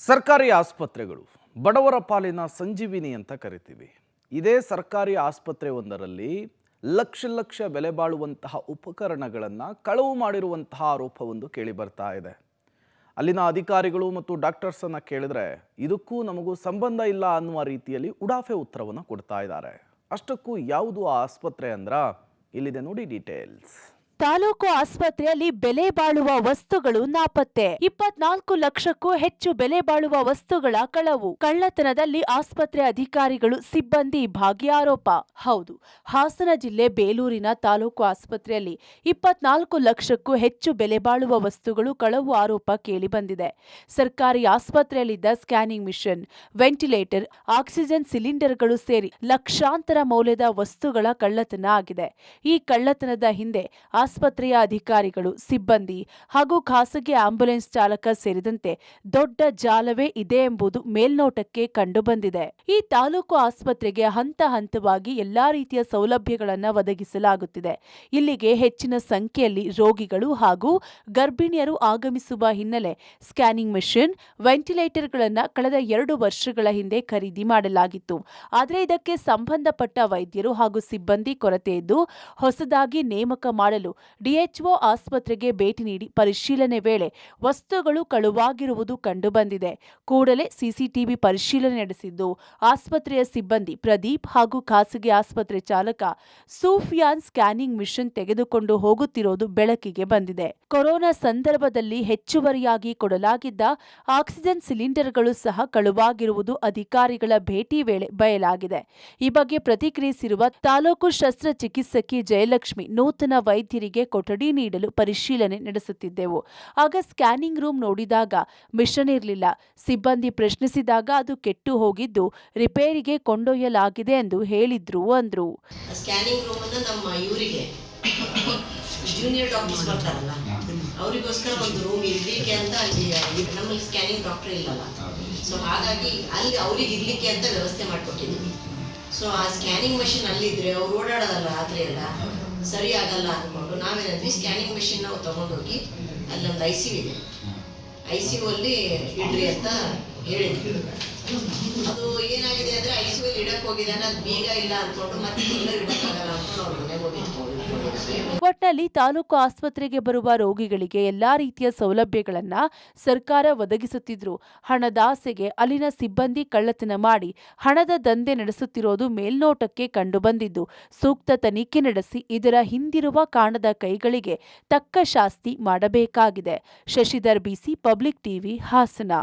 ಸರ್ಕಾರಿ ಆಸ್ಪತ್ರೆಗಳು ಬಡವರ ಪಾಲಿನ ಸಂಜೀವಿನಿ ಅಂತ ಕರಿತೀವಿ. ಇದೇ ಸರ್ಕಾರಿ ಆಸ್ಪತ್ರೆ ಒಂದರಲ್ಲಿ ಲಕ್ಷ ಲಕ್ಷ ಬೆಲೆ ಬಾಳುವಂತಹ ಉಪಕರಣಗಳನ್ನು ಕಳವು ಮಾಡಿರುವಂತಹ ಆರೋಪವೊಂದು ಕೇಳಿ ಬರ್ತಾ ಇದೆ. ಅಲ್ಲಿನ ಅಧಿಕಾರಿಗಳು ಮತ್ತು ಡಾಕ್ಟರ್ಸನ್ನು ಕೇಳಿದ್ರೆ ಇದಕ್ಕೂ ನಮಗೂ ಸಂಬಂಧ ಇಲ್ಲ ಅನ್ನುವ ರೀತಿಯಲ್ಲಿ ಉಡಾಫೆ ಉತ್ತರವನ್ನು ಕೊಡ್ತಾ ಇದ್ದಾರೆ. ಅಷ್ಟಕ್ಕೂ ಯಾವುದು ಆ ಆಸ್ಪತ್ರೆ ಅಂದ್ರ ಇಲ್ಲಿದೆ ನೋಡಿ ಡೀಟೇಲ್ಸ್. ತಾಲೂಕು ಆಸ್ಪತ್ರೆಯಲ್ಲಿ ಬೆಲೆ ಬಾಳುವ ವಸ್ತುಗಳು ನಾಪತ್ತೆ. 24 ಲಕ್ಷಕ್ಕೂ ಹೆಚ್ಚು ಬೆಲೆ ಬಾಳುವ ವಸ್ತುಗಳ ಕಳವು. ಕಳ್ಳತನದಲ್ಲಿ ಆಸ್ಪತ್ರೆ ಅಧಿಕಾರಿಗಳು ಸಿಬ್ಬಂದಿ ಭಾಗಿ ಆರೋಪ. ಹೌದು, ಹಾಸನ ಜಿಲ್ಲೆ ಬೇಲೂರಿನ ತಾಲೂಕು ಆಸ್ಪತ್ರೆಯಲ್ಲಿ 24 ಲಕ್ಷಕ್ಕೂ ಹೆಚ್ಚು ಬೆಲೆ ಬಾಳುವ ವಸ್ತುಗಳು ಕಳವು ಆರೋಪ ಕೇಳಿಬಂದಿದೆ. ಸರ್ಕಾರಿ ಆಸ್ಪತ್ರೆಯಲ್ಲಿದ್ದ ಸ್ಕ್ಯಾನಿಂಗ್ ಮಿಷನ್, ವೆಂಟಿಲೇಟರ್, ಆಕ್ಸಿಜನ್ ಸಿಲಿಂಡರ್ಗಳು ಸೇರಿ ಲಕ್ಷಾಂತರ ಮೌಲ್ಯದ ವಸ್ತುಗಳ ಕಳ್ಳತನ ಆಗಿದೆ. ಈ ಕಳ್ಳತನದ ಹಿಂದೆ ಆಸ್ಪತ್ರೆಯ ಅಧಿಕಾರಿಗಳು, ಸಿಬ್ಬಂದಿ ಹಾಗೂ ಖಾಸಗಿ ಆಂಬ್ಯುಲೆನ್ಸ್ ಚಾಲಕ ಸೇರಿದಂತೆ ದೊಡ್ಡ ಜಾಲವೇ ಇದೆ ಎಂಬುದು ಮೇಲ್ನೋಟಕ್ಕೆ ಕಂಡುಬಂದಿದೆ. ಈ ತಾಲೂಕು ಆಸ್ಪತ್ರೆಗೆ ಹಂತ ಹಂತವಾಗಿ ಎಲ್ಲಾ ರೀತಿಯ ಸೌಲಭ್ಯಗಳನ್ನು ಒದಗಿಸಲಾಗುತ್ತಿದೆ. ಇಲ್ಲಿಗೆ ಹೆಚ್ಚಿನ ಸಂಖ್ಯೆಯಲ್ಲಿ ರೋಗಿಗಳು ಹಾಗೂ ಗರ್ಭಿಣಿಯರು ಆಗಮಿಸುವ ಹಿನ್ನೆಲೆ ಸ್ಕ್ಯಾನಿಂಗ್ ಮೆಷಿನ್, ವೆಂಟಿಲೇಟರ್ಗಳನ್ನು ಕಳೆದ 2 ವರ್ಷಗಳ ಹಿಂದೆ ಖರೀದಿ ಮಾಡಲಾಗಿತ್ತು. ಆದರೆ ಇದಕ್ಕೆ ಸಂಬಂಧಪಟ್ಟ ವೈದ್ಯರು ಹಾಗೂ ಸಿಬ್ಬಂದಿ ಕೊರತೆ ಇದ್ದು ಹೊಸದಾಗಿ ನೇಮಕ ಮಾಡಲು ಡಿಎಚ್ಒ ಆಸ್ಪತ್ರೆಗೆ ಭೇಟಿ ನೀಡಿ ಪರಿಶೀಲನೆ ವೇಳೆ ವಸ್ತುಗಳು ಕಳುವಾಗಿರುವುದು ಕಂಡುಬಂದಿದೆ. ಕೂಡಲೇ ಸಿಸಿಟಿವಿ ಪರಿಶೀಲನೆ ನಡೆಸಿದ್ದು ಆಸ್ಪತ್ರೆಯ ಸಿಬ್ಬಂದಿ ಪ್ರದೀಪ್ ಹಾಗೂ ಖಾಸಗಿ ಆಸ್ಪತ್ರೆ ಚಾಲಕ ಸೂಫಿಯಾನ್ ಸ್ಕ್ಯಾನಿಂಗ್ ಮಿಷನ್ ತೆಗೆದುಕೊಂಡು ಹೋಗುತ್ತಿರುವುದು ಬೆಳಕಿಗೆ ಬಂದಿದೆ. ಕೊರೋನಾ ಸಂದರ್ಭದಲ್ಲಿ ಹೆಚ್ಚುವರಿಯಾಗಿ ಕೊಡಲಾಗಿದ್ದ ಆಕ್ಸಿಜನ್ ಸಿಲಿಂಡರ್ಗಳು ಸಹ ಕಳುವಾಗಿರುವುದು ಅಧಿಕಾರಿಗಳ ಭೇಟಿ ವೇಳೆ ಬಯಲಾಗಿದೆ. ಈ ಬಗ್ಗೆ ಪ್ರತಿಕ್ರಿಯಿಸಿರುವ ತಾಲೂಕು ಶಸ್ತ್ರಚಿಕಿತ್ಸಕಿ ಜಯಲಕ್ಷ್ಮಿ, ನೂತನ ವೈದ್ಯರಿಗೆ ಕೊಠಡಿ ನೀಡಲು ಪರಿಶೀಲನೆ ನಡೆಸುತ್ತಿದ್ದೆವು. ಆಗ ಸ್ಕ್ಯಾನಿಂಗ್ ರೂಮ್ ನೋಡಿದಾಗ ಮಿಷನ್ ಇರಲಿಲ್ಲ. ಸಿಬ್ಬಂದಿ ಪ್ರಶ್ನಿಸಿದಾಗ ಅದು ಕೆಟ್ಟು ಹೋಗಿದ್ದು ರಿಪೇರಿಗೆ ಕೊಂಡೊಯ್ಯಲಾಗಿದೆ ಎಂದು ಹೇಳಿದ್ರು ಅಂದ್ರು. ಸ್ಕ್ಯಾನಿಂಗ್ ರೂಮ್ ಅನ್ನು ನಮ್ಮ ಇವರಿಗೆ ಜೂನಿಯರ್ ಡಾಕ್ಟರ್ಸ್ ಬರ್ತಾರಲ್ಲ ಅವರಿಗೋಸ್ಕರ ಒಂದು ರೂಮ್ ಇರ್ಲಿಕ್ಕೆ ಅಂತ ಅಲ್ಲಿ ನಮ್ಮಲ್ಲಿ ಸ್ಕ್ಯಾನಿಂಗ್ ಡಾಕ್ಟರ್ ಇಲ್ಲಲ್ಲ, ಸೊ ಹಾಗಾಗಿ ಅಲ್ಲಿ ಅವ್ರಿಗೆ ಇರ್ಲಿಕ್ಕೆ ಅಂತ ವ್ಯವಸ್ಥೆ ಮಾಡಿಕೊಟ್ಟಿದ್ವಿ. ಸೊ ಆ ಸ್ಕ್ಯಾನಿಂಗ್ ಮಷಿನ್ ಅಲ್ಲಿದ್ರೆ ಅವ್ರು ಓಡಾಡೋದಲ್ಲ, ರಾತ್ರಿ ಎಲ್ಲ ಸರಿ ಆಗಲ್ಲ ಅಂದ್ಕೊಂಡು ನಾವೇನಂದ್ವಿ ಸ್ಕ್ಯಾನಿಂಗ್ ಮೆಷಿನ್ ನಾವು ತಗೊಂಡೋಗಿ ಅಲ್ಲಿ ಒಂದು ICU ಇದೆ, ICU ಅಲ್ಲಿ ಇಡ್ರಿ ಅಂತ ಹೇಳಿದ್ವಿ. ಅದು ಏನಾಗಿದೆ ಅಂದ್ರೆ ICU ಅಲ್ಲಿ ಇಡಕ್ ಹೋಗಿದ್ದಾನೆ, ಅದು ಬೀಗ ಇಲ್ಲ ಅಂದ್ಕೊಂಡು ಮತ್ತೆ ಇಡಕ್ಕಾಗಲ್ಲ ಅಂದ್ಕೊಂಡು ಅವ್ರ ಮನೆಗೆ ಹೋಗಿದ್ವಿ. ಒಟ್ನಲ್ಲಿ ತಾಲೂಕು ಆಸ್ಪತ್ರೆಗೆ ಬರುವ ರೋಗಿಗಳಿಗೆ ಎಲ್ಲಾ ರೀತಿಯ ಸೌಲಭ್ಯಗಳನ್ನ ಸರ್ಕಾರ ಒದಗಿಸುತ್ತಿದ್ರು. ಹಣದಾಸೆಗೆ ಅಲ್ಲಿನ ಸಿಬ್ಬಂದಿ ಕಳ್ಳತನ ಮಾಡಿ ಹಣದ ದಂಧೆ ನಡೆಸುತ್ತಿರೋದು ಮೇಲ್ನೋಟಕ್ಕೆ ಕಂಡುಬಂದಿದ್ದು ಸೂಕ್ತ ತನಿಖೆ ನಡೆಸಿ ಇದರ ಹಿಂದಿರುವ ಕಾಣದ ಕೈಗಳಿಗೆ ತಕ್ಕ ಶಾಸ್ತಿ ಮಾಡಬೇಕಾಗಿದೆ. Shashidhar BC, public TV, Hassan.